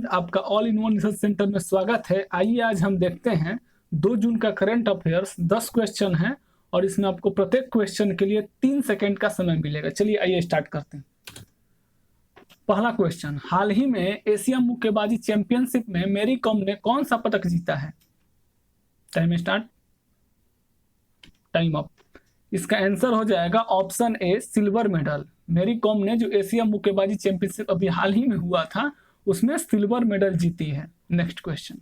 Friend, आपका all in one research centre में स्वागत है। आइए आज हम देखते हैं 2 जून का करंट अफेयर्स। 10 क्वेश्चन है और इसमें आपको प्रत्येक क्वेश्चन के लिए 3 सेकंड का समय मिलेगा। चलिए आइए स्टार्ट करते हैं। पहला क्वेश्चन, हाल ही में एशिया मुक्केबाजी चैंपियनशिप में मैरी कॉम ने कौन सा पदक जीता है? Time start, time up. इसका आंसर हो जाएगा option A, silver medal. Mary Kom ने जो एशिया मुक्केबाजी चैंपियनशिप अभी हाल ही में हुआ था उसमें सिल्वर मेडल जीती है। नेक्स्ट क्वेश्चन,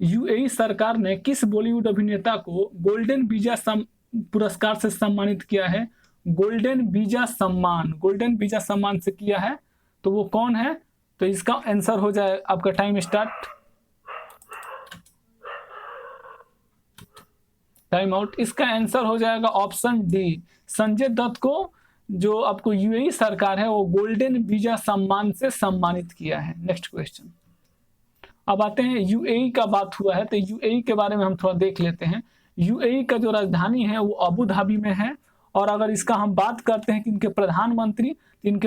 यूएई सरकार ने किस बॉलीवुड अभिनेता को गोल्डन वीजा पुरस्कार से सम्मानित किया है? गोल्डन वीजा सम्मान से किया है, तो वो कौन है? तो इसका आंसर हो जाए आपका, टाइम स्टार्ट, टाइम आउट। इसका आंसर हो जाएगा ऑप्शन डी, संजय दत्त को जो आपको यूएई सरकार है वो गोल्डन वीजा सम्मान से सम्मानित किया है। नेक्स्ट क्वेश्चन, अब आते हैं यूएई का बात हुआ है तो यूएई के बारे में हम थोड़ा देख लेते हैं। यूएई का जो राजधानी है वो अबू धाबी में है। और अगर इसका हम बात करते हैं कि इनके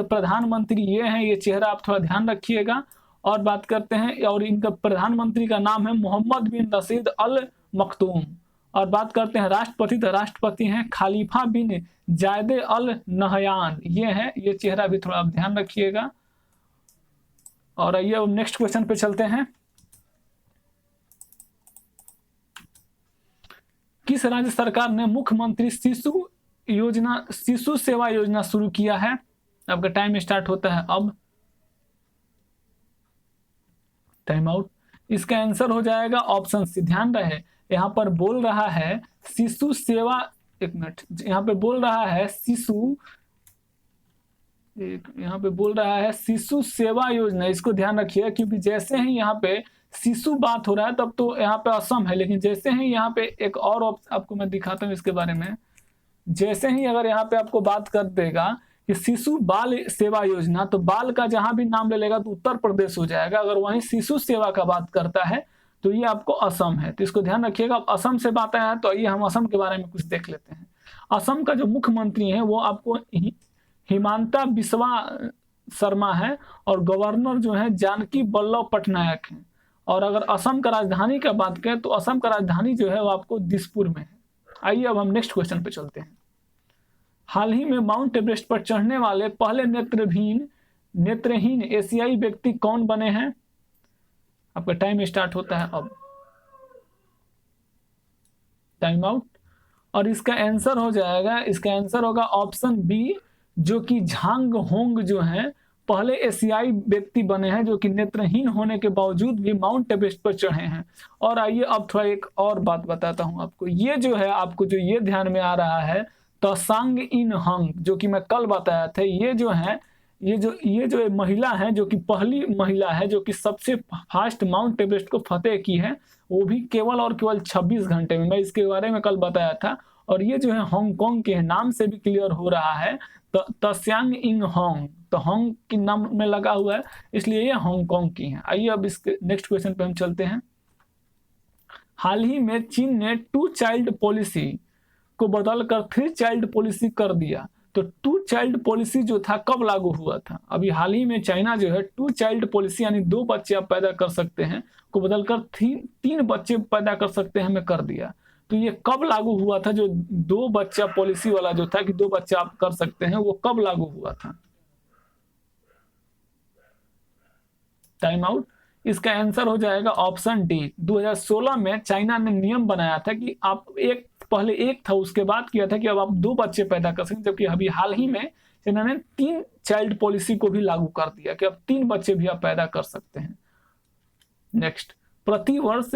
प्रधानमंत्री ये हैं, ये चेहरा आप थोड़ा ध्यान रखिएगा। और बात करते हैं, और इनका प्रधानमंत्री का नाम है मोहम्मद बिन रशीद अल मखदूम। और बात करते हैं राष्ट्रपति, तो राष्ट्रपति हैं खलीफा बिन जायद अल नहयान। ये है, ये चेहरा भी थोड़ा आप ध्यान रखिएगा। और आइए अब नेक्स्ट क्वेश्चन पे चलते हैं। किस राज्य सरकार ने मुख्यमंत्री शिशु सेवा योजना शुरू किया है? आपका टाइम स्टार्ट होता है अब, टाइम आउट। इसका आंसर हो जाएगा ऑप्शन सी। ध्यान रहे, यहाँ पर बोल रहा है शिशु सेवा, एक मिनट, यहाँ पे बोल रहा है शिशु सेवा योजना। इसको ध्यान रखिए, क्योंकि जैसे ही यहाँ पे शिशु बात हो रहा है तब तो यहाँ पे असम है, लेकिन जैसे ही यहाँ पे एक और आपको मैं दिखाता हूँ इसके बारे में। जैसे ही अगर यहाँ पे आपको बात कर देगा कि शिशु बाल सेवा योजना, तो बाल का जहां भी नाम ले लेगा तो उत्तर प्रदेश हो जाएगा। अगर वहीं शिशु सेवा का बात करता है तो ये आपको असम है, तो इसको ध्यान रखिएगा। अब असम से बात आया है तो आइए हम असम के बारे में कुछ देख लेते हैं। असम का जो मुख्यमंत्री है वो आपको हिमांता बिस्वा शर्मा है और गवर्नर जो है जानकी वल्लभ पटनायक है। और अगर असम का राजधानी का बात करें तो असम का राजधानी जो है वो आपको दिसपुर में है। आइए अब हम नेक्स्ट क्वेश्चन पे चलते हैं। हाल ही में माउंट एवरेस्ट पर चढ़ने वाले पहले नेत्रहीन एशियाई व्यक्ति कौन बने हैं? आपका टाइम स्टार्ट होता है अब, टाइम आउट। और इसका आंसर हो जाएगा, इसका आंसर होगा ऑप्शन बी, जो कि झांग होंग जो है पहले एशियाई व्यक्ति बने हैं जो कि नेत्रहीन होने के बावजूद भी माउंट एवरेस्ट पर चढ़े हैं। और आइए अब थोड़ा एक और बात बताता हूं आपको। ये जो है, आपको जो ये ध्यान में आ रहा है त्सांग इन हंग, जो कि मैं कल बताया था, ये जो है ये जो महिला है, जो कि पहली महिला है जो कि सबसे फास्ट माउंट एवरेस्ट को फतेह की है, वो भी केवल और केवल 26 घंटे में। मैं इसके बारे में कल बताया था। और ये जो है हांगकांग के नाम से भी क्लियर हो रहा है, त्सांग इन हंग, तो हंग के नाम में लगा हुआ है इसलिए ये हांगकांग की है। आइए अब इसके नेक्स्ट क्वेश्चन पे हम चलते हैं। हाल ही में चीन ने 2 चाइल्ड पॉलिसी को बदलकर 3 चाइल्ड पॉलिसी कर दिया। तो 2 चाइल्ड पॉलिसी जो था कब लागू हुआ था? अभी हाल ही में चाइना जो है 2 चाइल्ड पॉलिसी, यानी 2 बच्चे आप पैदा कर सकते हैं, को बदलकर 3 बच्चे पैदा कर सकते हैं में कर दिया। तो ये कब लागू हुआ था? जो 2 बच्चा पॉलिसी वाला जो था कि 2 बच्चे आप कर सकते हैं, वो कब लागू हुआ था? Time out. इसका आंसर हो जाएगा ऑप्शन डी, 2016 में चाइना ने नियम बनाया था कि आप पहले एक था, उसके बाद किया था कि अब आप 2 बच्चे पैदा कर सकते, जबकि अभी हाल ही में इन्होंने 3 चाइल्ड पॉलिसी को भी लागू कर दिया कि अब 3 बच्चे भी आप पैदा कर सकते हैं। नेक्स्ट, प्रति वर्ष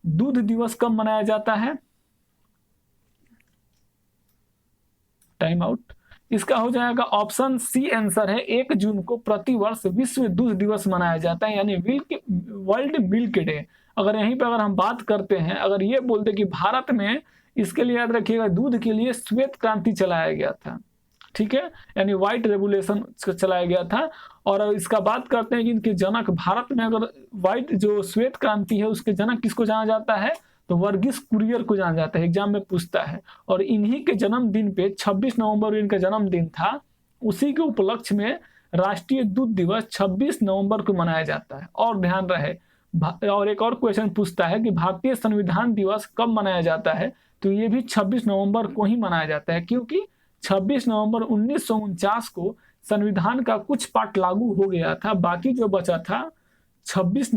दूध दिवस कब मनाया जाता है? Time out. इसका हो जाएगा ऑप्शन सी, आंसर है 1 जून को प्रति वर्ष विश्व दूध दिवस मनाया जाता है, यानी वर्ल्ड मिल्क डे। अगर यहीं पे अगर हम बात करते हैं, अगर ये बोलते कि भारत में, इसके लिए याद रखिएगा, दूध के लिए श्वेत क्रांति चलाया गया था, ठीक है, यानी व्हाइट रेवोल्यूशन चलाया गया था। और इसका बात करते हैं कि इनके जनक, भारत में अगर व्हाइट जो श्वेत क्रांति है उसके जनक किसको जाना जाता है? तो वर्गीस कुरियर को जाना जाता है, एग्जाम में पूछता है। और इन्हीं के जन्मदिन पे 26 नवंबर इनका जन्मदिन था, उसी के उपलक्ष्य में राष्ट्रीय दूध दिवस 26 नवंबर को मनाया जाता है। और ध्यान रहे, और एक और क्वेश्चन पूछता है कि भारतीय संविधान दिवस कब मनाया जाता है, तो ये भी 26 नवंबर को ही मनाया जाता है, क्योंकि 26 नवंबर 1949 को संविधान का कुछ पार्ट लागू हो गया था, बाकी जो बचा था 26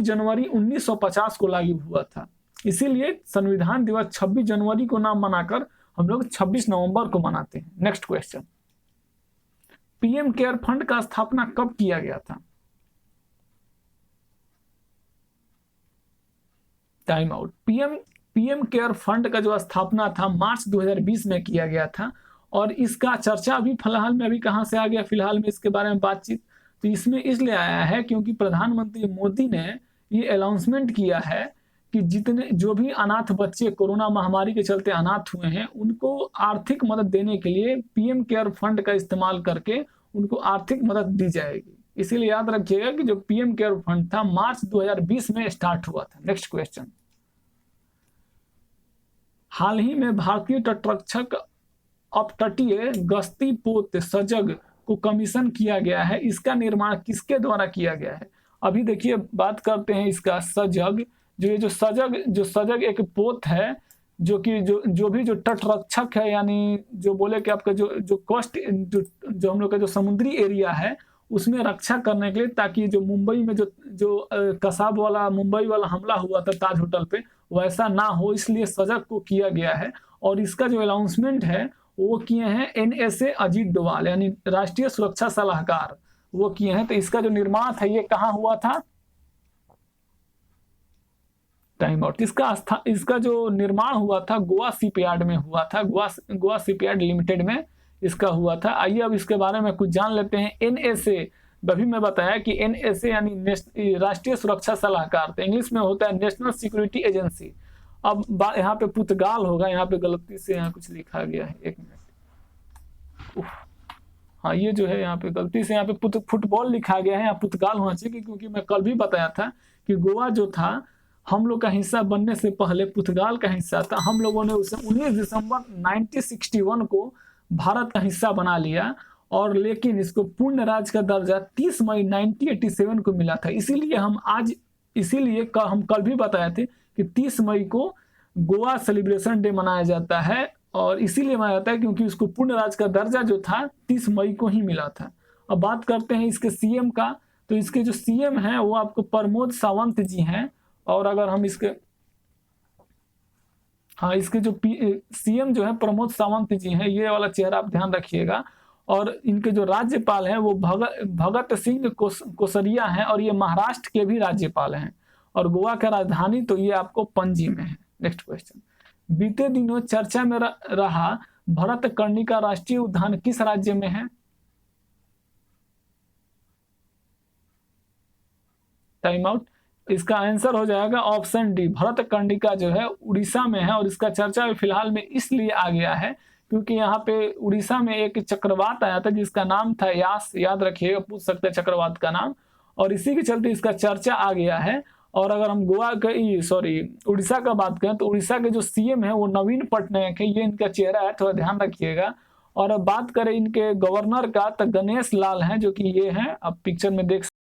जनवरी 1950 को लागू हुआ था। इसीलिए संविधान दिवस 26 जनवरी को ना मनाकर हम लोग 26 नवंबर को मनाते हैं। Next question, PM care fund का स्थापना कब किया गया था? Time out. PM care fund का जो स्थापना था मार्च 2020 में किया गया था, और इसका चर्चा अभी फिलहाल में अभी कहां से आ गया, फिलहाल में इसके बारे में बातचीत तो इसमें इसलिए आया है क्योंकि प्रधानमंत्री मोदी ने ये अनाउंसमेंट किया है कि जितने जो भी अनाथ बच्चे कोरोना महामारी के चलते अनाथ हुए हैं उनको आर्थिक मदद देने के लिए पीएम केयर फंड का इस्तेमाल करके उनको आर्थिक मदद दी जाएगी। इसीलिए याद रखिएगा कि जो पीएम केयर फंड था मार्च 2020 में स्टार्ट हुआ था। नेक्स्ट क्वेश्चन, हाल ही में भारतीय तटरक्षक अपतटीय गश्ती पोत सजग को कमीशन किया गया है, इसका निर्माण किसके द्वारा किया गया है? अभी देखिए बात करते हैं इसका सजग, जो सजग एक पोत है जो कि जो तटरक्षक है, यानी जो बोले कि आपका जो कोस्ट जो हम लोग का जो समुद्री एरिया है उसमें रक्षा करने के लिए, ताकि जो मुंबई में जो कसाब वाला मुंबई वाला हमला हुआ था ताज होटल पे वैसा ना हो, इसलिए सजग को किया गया है। और इसका जो अनाउंसमेंट है वो किए हैं एनएसए अजीत डोभाल यानी राष्ट्रीय सुरक्षा सलाहकार, वो किए हैं। तो इसका जो निर्माण था ये कहाँ हुआ था? Time out. इसका जो निर्माण हुआ था गोवा शिपयार्ड में हुआ था, गोवा शिपयार्ड लिमिटेड में इसका हुआ था। आइए अब इसके बारे में कुछ जान लेते हैं। एनएसए, अभी मैं बताया कि एनएसए यानी राष्ट्रीय सुरक्षा सलाहकार, तो इंग्लिश में होता है नेशनल सिक्योरिटी एजेंसी। अब यहाँ पे पुर्तगाल होगा, यहाँ पे गलती से यहाँ कुछ लिखा गया है, एक मिनट। हाँ ये जो है यहाँ पे गलती से यहाँ पे फुटबॉल लिखा गया है, यहाँ पुर्तगाल होना चाहिए, क्योंकि मैं कल भी बताया था कि गोवा जो था हम लोग का हिस्सा बनने से पहले पुर्तगाल का हिस्सा था। हम लोगों ने उसे 19 दिसंबर 1961 को भारत का हिस्सा बना लिया, और लेकिन इसको पूर्ण राज्य का दर्जा 30 मई 1987 को मिला था। इसीलिए हम कल भी बताए थे कि 30 मई को गोवा सेलिब्रेशन डे मनाया जाता है, और इसीलिए मनाया जाता है क्योंकि उसको पूर्ण राज्य का दर्जा जो था 30 मई को ही मिला था। अब बात करते हैं इसके सीएम का, तो इसके जो सीएम हैं वो आपको प्रमोद सावंत जी हैं। और अगर हम इसके जो सीएम जो है प्रमोद सावंत जी हैं, ये वाला चेहरा आप ध्यान रखिएगा। और इनके जो राज्यपाल हैं वो भगत सिंह कोसरिया हैं, और ये महाराष्ट्र के भी राज्यपाल हैं। और गोवा का राजधानी तो ये आपको पणजी में है। नेक्स्ट क्वेश्चन, बीते दिनों चर्चा में रहा भरतकर्णिका राष्ट्रीय उद्यान किस राज्य में है? Time out. इसका आंसर हो जाएगा ऑप्शन डी, भरतकर्णिका जो है उड़ीसा में है। और इसका चर्चा फिलहाल में इसलिए आ गया है क्योंकि यहाँ पे उड़ीसा में एक चक्रवात आया था जिसका नाम था यास, याद रखिएगा, पूछ सकते हैं चक्रवात का नाम, और इसी के चलते इसका चर्चा आ गया है। और अगर हम उड़ीसा का बात करें तो उड़ीसा के जो सीएम है वो नवीन पटनायक है, ये इनका चेहरा है, थोड़ा ध्यान रखिएगा। और अब बात करें इनके गवर्नर का तो गणेश लाल हैं, जो कि ये हैं, आप पिक्चर में देख